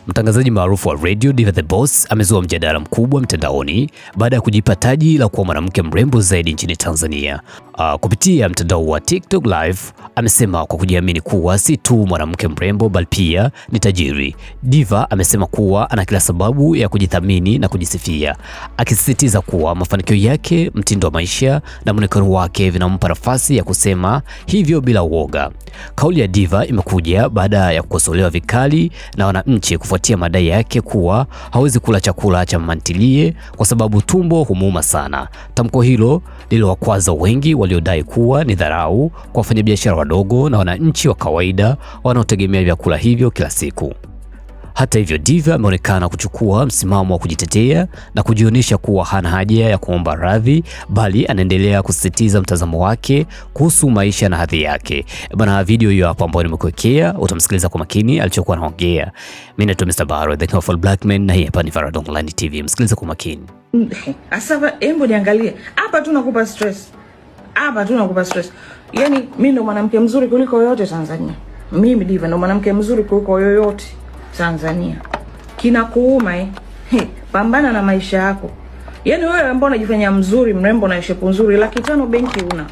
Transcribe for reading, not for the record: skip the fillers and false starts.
Mtangazaji maarufu wa radio Diva the Boss amezua mjadala mkubwa mtandaoni baada ya kujipa taji la kuwa mwanamke mrembo zaidi nchini Tanzania. Kupitia mtandao wa TikTok Live, amesema kwa kujiamini kuwa si tu mwanamke mrembo bali pia ni tajiri. Diva amesema kuwa ana kila sababu ya kujithamini na kujisifia, akisisitiza kuwa mafanikio yake, mtindo wa maisha na muonekano wake vinampa nafasi ya kusema hivyo bila uoga. Kauli ya Diva imekuja baada ya kukosolewa vikali na wananchi kufuatia madai yake kuwa hawezi kula chakula cha mantilie kwa sababu tumbo humuuma sana. Tamko hilo lililowakwaza wengi waliodai kuwa ni dharau kwa wafanyabiashara wadogo na wananchi wa kawaida wanaotegemea vyakula hivyo kila siku. Hata hivyo, Diva ameonekana kuchukua msimamo wa kujitetea na kujionyesha kuwa hana haja ya kuomba radhi, bali anaendelea kusisitiza mtazamo wake kuhusu maisha na hadhi yake. Bana, video hiyo hapo ambayo nimekuwekea, utamsikiliza kwa makini alichokuwa anaongea. Mimi naitwa Mr. Baro, the King of Black Men, na hii hapa ni Farad Online TV. Msikilize kwa makini. Asa hebu niangalie. Hapa tu nakupa stress. Hapa tu nakupa stress. Yaani mimi ndo mwanamke mzuri kuliko yoyote Tanzania. Mimi Diva ndo mwanamke mzuri kuliko yoyote Tanzania. Kinakuuma pambana na maisha yako. Yaani wewe ambao unajifanya mzuri, mrembo na shepu nzuri, 500 benki una.